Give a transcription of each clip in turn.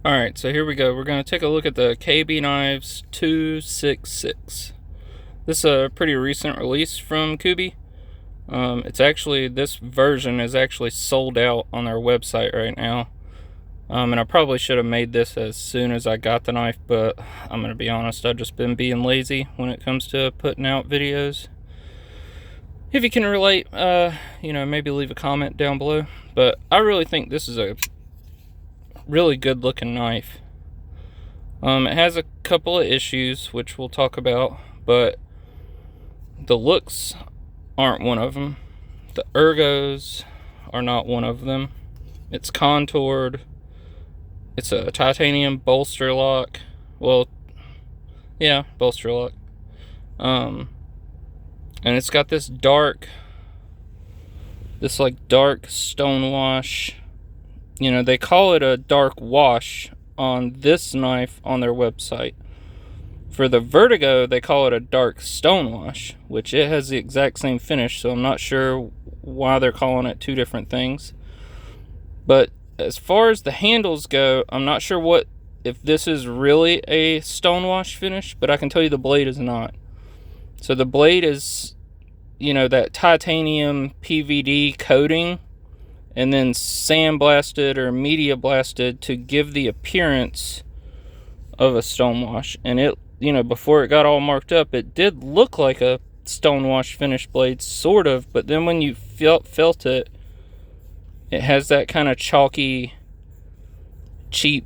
Alright, so here we go. We're going to take a look at the kb266. This is a pretty recent release from Kubey. This version is actually sold out on their website right now. And I probably should have made this as soon as I got the knife, but I'm going to be honest, I've just been being lazy when it comes to putting out videos. If you can relate, maybe leave a comment down below. But I really think this is a really good looking knife. It has a couple of issues which we'll talk about, but the looks aren't one of them. The ergos are not one of them. It's contoured. It's a titanium bolster lock. Well, yeah, bolster lock. And it's got this dark stonewash. They call it a dark wash on this knife on their website. For the Vertigo, they call it a dark stonewash, which it has the exact same finish, so I'm not sure why they're calling it two different things. But as far as the handles go, I'm not sure if this is really a stonewash finish, but I can tell you the blade is not. So the blade is, that titanium PVD coating, and then sandblasted or media blasted to give the appearance of a stonewash. And it, before it got all marked up, it did look like a stonewash finish blade, sort of, but then when you felt it, it has that kind of chalky, cheap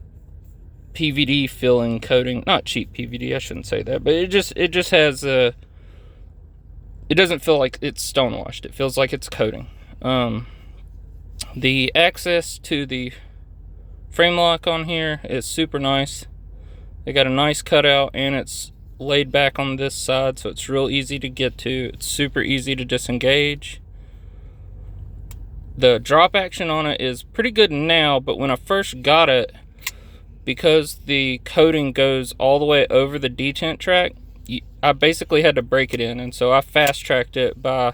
PVD filling coating. Not cheap PVD, I shouldn't say that, but it just has a, it doesn't feel like it's stonewashed. It feels like it's coating. The access to the frame lock on here is super nice. They got a nice cutout, and it's laid back on this side, so it's real easy to get to. It's super easy to disengage. The drop action on it is pretty good now, but when I first got it, because the coating goes all the way over the detent track, I basically had to break it in, and so I fast tracked it by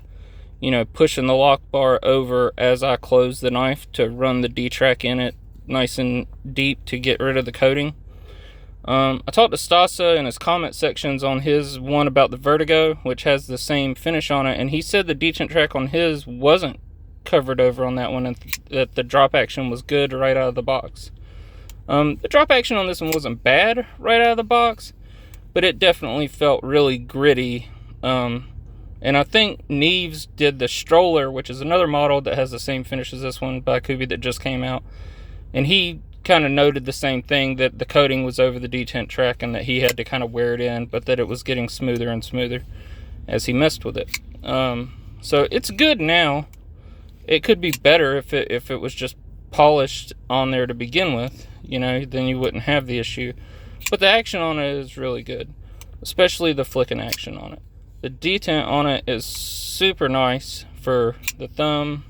pushing the lock bar over as I close the knife to run the D-track in it nice and deep to get rid of the coating. I talked to Stasa in his comment sections on his one about the Vertigo, which has the same finish on it, and he said the detent track on his wasn't covered over on that one, and that the drop action was good right out of the box. The drop action on this one wasn't bad right out of the box, but it definitely felt really gritty. And I think Neves did the Stroller, which is another model that has the same finish as this one by Kubey that just came out. And he kind of noted the same thing, that the coating was over the detent track and that he had to kind of wear it in, but that it was getting smoother and smoother as he messed with it. So it's good now. It could be better if it was just polished on there to begin with, then you wouldn't have the issue. But the action on it is really good, especially the flicking action on it. The detent on it is super nice for the thumb,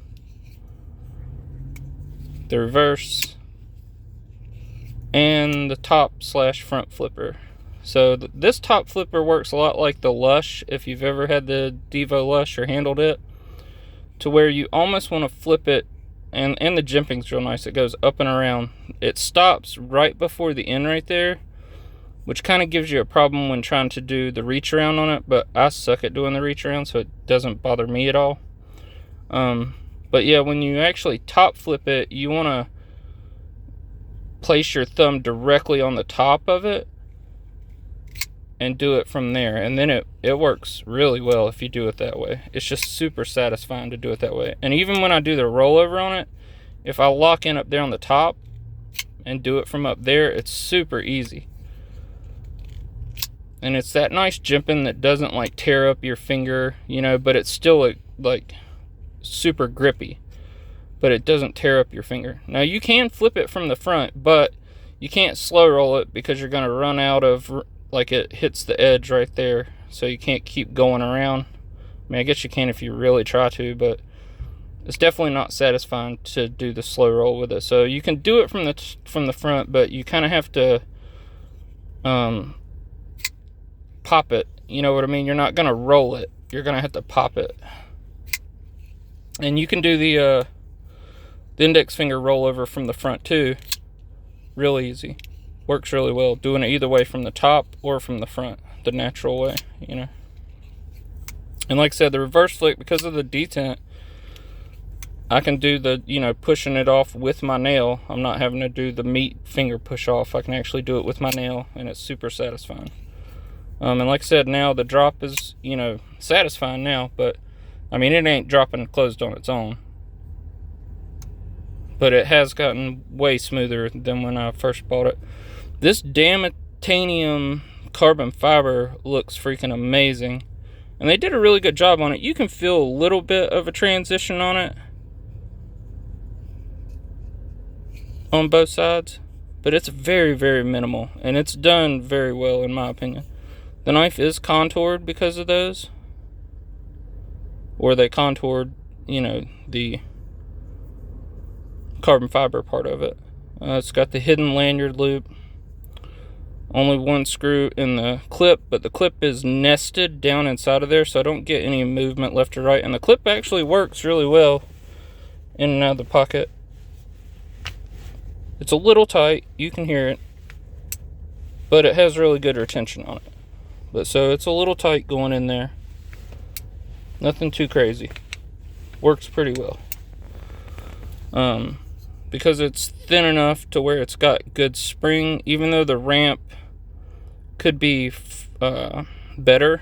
the reverse, and the top/front flipper. So this top flipper works a lot like the Lush, if you've ever had the Devo Lush or handled it, to where you almost want to flip it, and the jimping's real nice. It goes up and around. It stops right before the end right there, which kind of gives you a problem when trying to do the reach around on it, but I suck at doing the reach around, so it doesn't bother me at all. But yeah, when you actually top flip it, you want to place your thumb directly on the top of it and do it from there, and then it works really well if you do it that way. It's just super satisfying to do it that way. And even when I do the rollover on it, if I lock in up there on the top and do it from up there, it's super easy. And it's that nice jimping that doesn't tear up your finger, but it's still like super grippy, but it doesn't tear up your finger. Now you can flip it from the front, but you can't slow roll it because you're going to run out of, it hits the edge right there, so you can't keep going around. I mean, I guess you can if you really try to, but it's definitely not satisfying to do the slow roll with it. So you can do it from the front, but you kind of have to pop it, you know what I mean? You're not gonna roll it, you're gonna have to pop it. And you can do the index finger rollover from the front too, real easy. Works really well, doing it either way, from the top or from the front, the natural way, you know. And like I said, the reverse flick, because of the detent, I can do the, you know, pushing it off with my nail. I'm not having to do the meat finger push off. I can actually do it with my nail, and it's super satisfying. And like I said, now the drop is, you know, satisfying now, but I mean, it ain't dropping closed on its own. But it has gotten way smoother than when I first bought it. This damtanium carbon fiber looks freaking amazing. And they did a really good job on it. You can feel a little bit of a transition on it, on both sides, but it's very, very minimal, and it's done very well in my opinion. The knife is contoured because of those, or they contoured, you know, the carbon fiber part of it. It's got the hidden lanyard loop, only one screw in the clip, but the clip is nested down inside of there, so I don't get any movement left or right, and the clip actually works really well in and out of the pocket. It's a little tight, you can hear it, but it has really good retention on it. But so it's a little tight going in there. Nothing too crazy. Works pretty well. Because it's thin enough to where it's got good spring, even though the ramp could be better,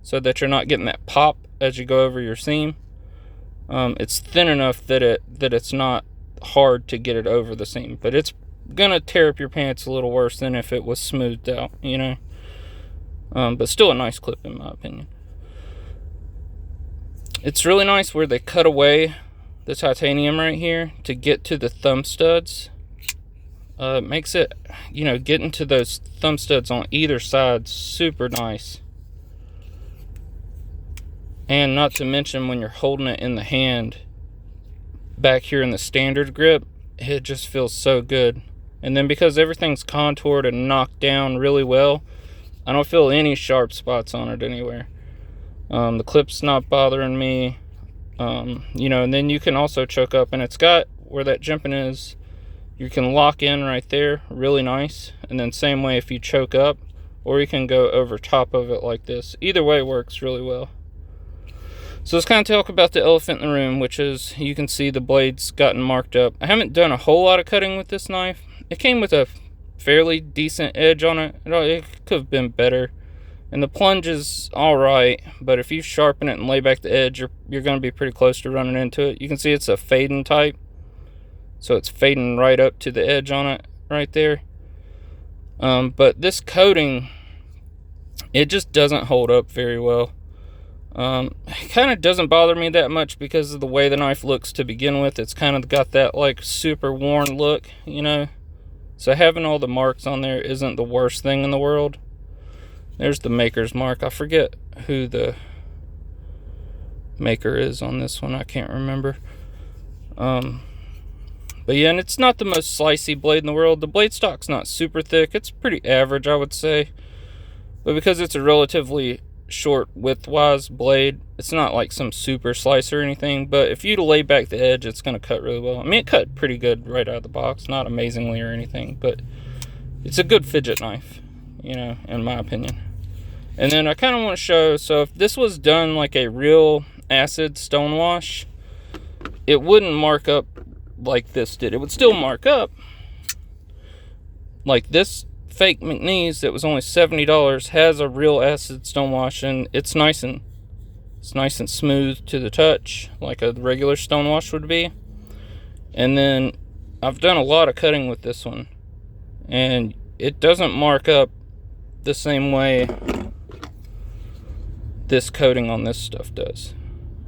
so that you're not getting that pop as you go over your seam. It's thin enough that it's not hard to get it over the seam, but it's gonna tear up your pants a little worse than if it was smoothed out, you know. But still a nice clip in my opinion. It's really nice where they cut away the titanium right here to get to the thumb studs. It makes it, you know, getting to those thumb studs on either side super nice. And not to mention when you're holding it in the hand, back here in the standard grip, it just feels so good. And then because everything's contoured and knocked down really well, I don't feel any sharp spots on it anywhere. The clip's not bothering me. You know, and then you can also choke up, and it's got where that jimping is, you can lock in right there, really nice. And then same way if you choke up, or you can go over top of it like this. Either way works really well. So let's kind of talk about the elephant in the room, which is, you can see the blade's gotten marked up. I haven't done a whole lot of cutting with this knife. It came with a fairly decent edge on it. It could have been better. And the plunge is alright, but if you sharpen it and lay back the edge, you're going to be pretty close to running into it. You can see it's a fading type, so it's fading right up to the edge on it right there. But this coating, it just doesn't hold up very well. It kind of doesn't bother me that much because of the way the knife looks to begin with. It's kind of got that like super worn look, you know. So having all the marks on there isn't the worst thing in the world. There's the maker's mark. I forget who the maker is on this one. I can't remember. But yeah, and it's not the most slicey blade in the world. The blade stock's not super thick. It's pretty average, I would say. But because it's a relatively short width-wise blade, it's not like some super slice or anything. But if you lay back the edge, it's going to cut really well. I mean, it cut pretty good right out of the box. Not amazingly or anything, but it's a good fidget knife, you know, in my opinion. And then I kind of want to show, so if this was done like a real acid stonewash, it wouldn't mark up like this did. It would still mark up. Like this fake McNeese that was only $70 has a real acid stonewash, and it's nice and smooth to the touch, like a regular stonewash would be. And then I've done a lot of cutting with this one, and it doesn't mark up the same way this coating on this stuff does,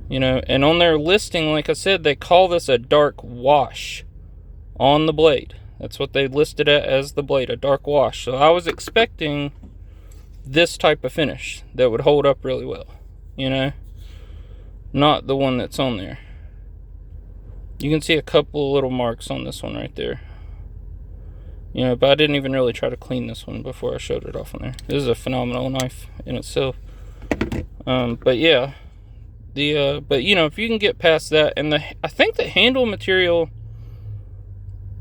you know. And on their listing, like I said, they call this a dark wash on the blade. That's what they listed it as, the blade, a dark wash. So I was expecting this type of finish that would hold up really well, you know, not the one that's on there. You can see a couple of little marks on this one right there, you know, but I didn't even really try to clean this one before I showed it off on there. This is a phenomenal knife in itself. But yeah, but you know, if you can get past that, and I think the handle material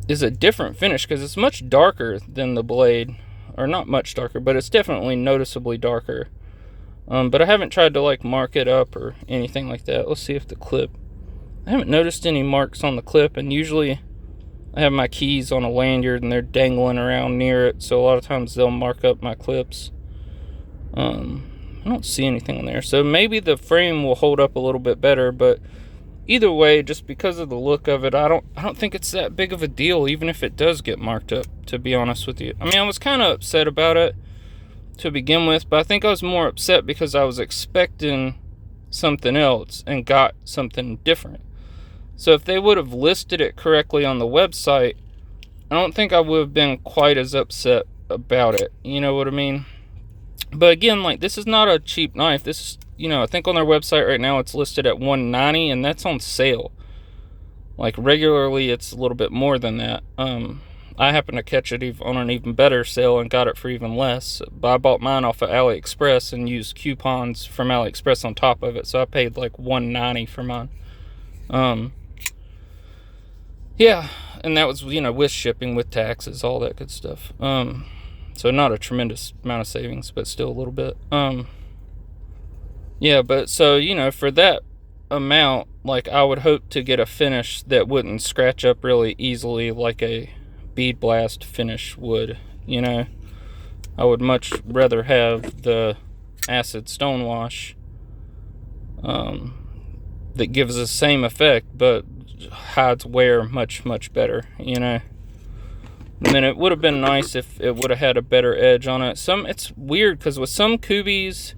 is a different finish because it's much darker than the blade, or not much darker, but it's definitely noticeably darker. But I haven't tried to like mark it up or anything like that. Let's see if the clip, I haven't noticed any marks on the clip, and usually I have my keys on a lanyard and they're dangling around near it, so a lot of times they'll mark up my clips. I don't see anything on there, so maybe the frame will hold up a little bit better, but either way, just because of the look of it, I don't think it's that big of a deal, even if it does get marked up, to be honest with you. I mean, I was kind of upset about it to begin with, but I think I was more upset because I was expecting something else and got something different. So if they would have listed it correctly on the website, I don't think I would have been quite as upset about it. You know what I mean? But again, like, this is not a cheap knife. This is, you know, I think on their website right now it's listed at $190, and that's on sale. Like, regularly it's a little bit more than that. I happened to catch it on an even better sale and got it for even less. But I bought mine off of AliExpress and used coupons from AliExpress on top of it, so I paid like $190 for mine. Yeah, and that was, you know, with shipping, with taxes, all that good stuff. So not a tremendous amount of savings, but still a little bit. Yeah, but so, you know, for that amount, like, I would hope to get a finish that wouldn't scratch up really easily like a bead blast finish would, you know. I would much rather have the acid stonewash that gives the same effect but hides wear much better, you know. And then it would have been nice if it would have had a better edge on it. It's weird because with some kubeys,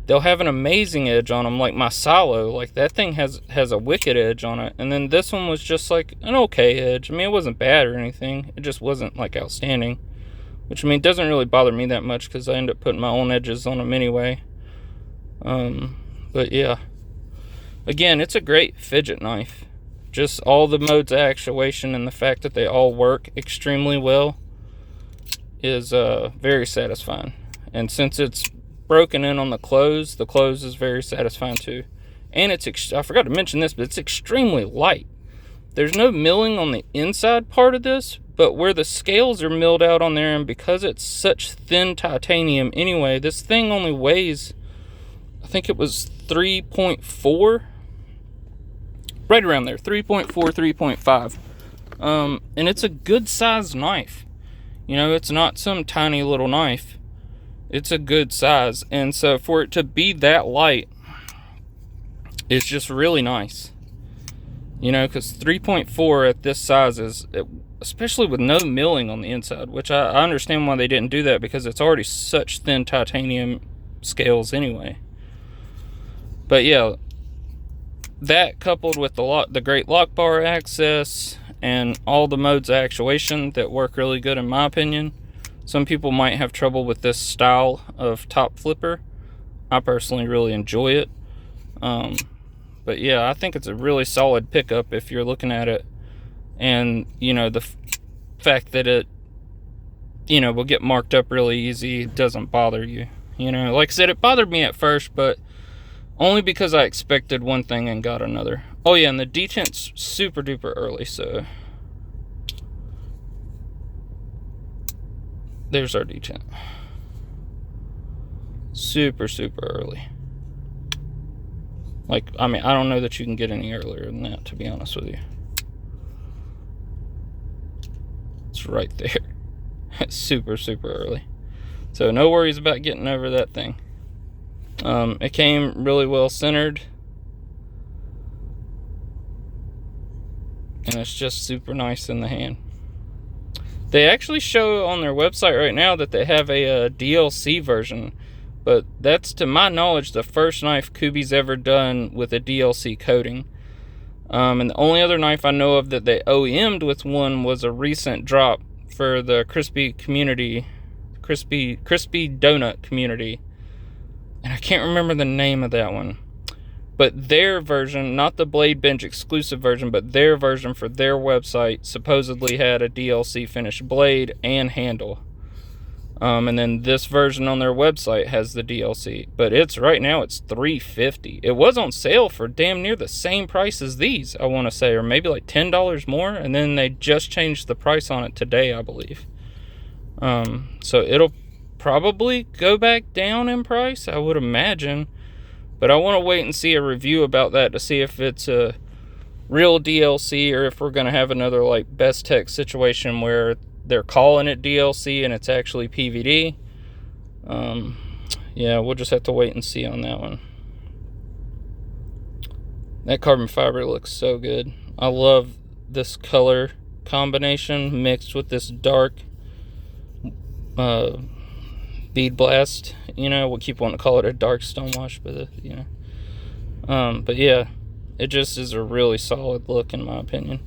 they'll have an amazing edge on them, like my Silo. Like, that thing has a wicked edge on it. And then this one was just like an okay edge. I mean, it wasn't bad or anything. It just wasn't like outstanding. Which, I mean, doesn't really bother me that much because I end up putting my own edges on them anyway. But yeah. Again, it's a great fidget knife. Just all the modes of actuation and the fact that they all work extremely well is very satisfying. And since it's broken in on the close is very satisfying too. And I forgot to mention this, but it's extremely light. There's no milling on the inside part of this, but where the scales are milled out on there, and because it's such thin titanium anyway, this thing only weighs, I think it was 3.4, right around there, 3.4, 3.5. And it's a good sized knife. You know, it's not some tiny little knife. It's a good size. And so for it to be that light, it's just really nice. You know, because 3.4 at this size is, especially with no milling on the inside, which I understand why they didn't do that, because it's already such thin titanium scales anyway. But yeah, that coupled with the great lock bar access and all the modes of actuation that work really good in my opinion. Some people might have trouble with this style of top flipper. I personally really enjoy it. But yeah, I think it's a really solid pickup if you're looking at it. And, you know, the fact that it, you know, will get marked up really easy doesn't bother you. You know, like I said, it bothered me at first, but only because I expected one thing and got another. Oh yeah, and the detent's super duper early, so there's our detent. Super early. Like, I mean, I don't know that you can get any earlier than that, to be honest with you. It's right there. It's super early. So no worries about getting over that thing. It came really well centered. And it's just super nice in the hand. They actually show on their website right now that they have a DLC version. But that's, to my knowledge, the first knife Kubey's ever done with a DLC coating. And the only other knife I know of that they OEM'd with one was a recent drop for the crispy donut community. And I can't remember the name of that one. But their version, not the Blade Bench exclusive version, but their version for their website supposedly had a DLC finished blade and handle. And then this version on their website has the DLC, but it's right now it's $350. It was on sale for damn near the same price as these, I want to say, or maybe like $10 more, and then they just changed the price on it today, I believe. So it'll probably go back down in price, I would imagine, but I want to wait and see a review about that to see if it's a real DLC or if we're going to have another like Best Tech situation where they're calling it DLC and it's actually PVD. Yeah, we'll just have to wait and see on that one. That carbon fiber looks so good. I love this color combination mixed with this dark bead blast. You know, we'll keep wanting to call it a dark stonewash, but you know. But yeah, it just is a really solid look in my opinion.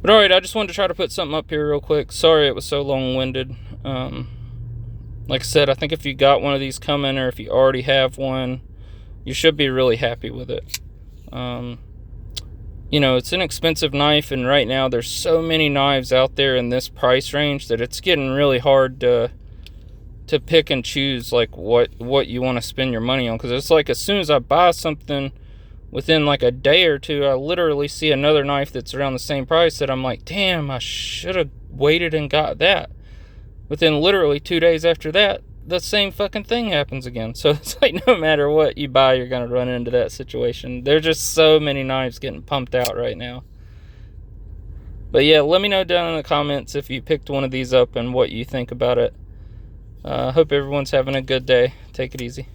But alright, I just wanted to try to put something up here real quick. Sorry it was so long-winded. Like I said, I think if you got one of these coming, or if you already have one, you should be really happy with it. You know, it's an expensive knife, and right now there's so many knives out there in this price range that it's getting really hard to pick and choose like what you want to spend your money on. Because it's like as soon as I buy something, within like a day or two, I literally see another knife that's around the same price that I'm like, damn, I should have waited and got that. Within literally 2 days after that, the same fucking thing happens again. So it's like no matter what you buy, you're going to run into that situation. There's just so many knives getting pumped out right now. But yeah, let me know down in the comments if you picked one of these up and what you think about it. I hope everyone's having a good day. Take it easy.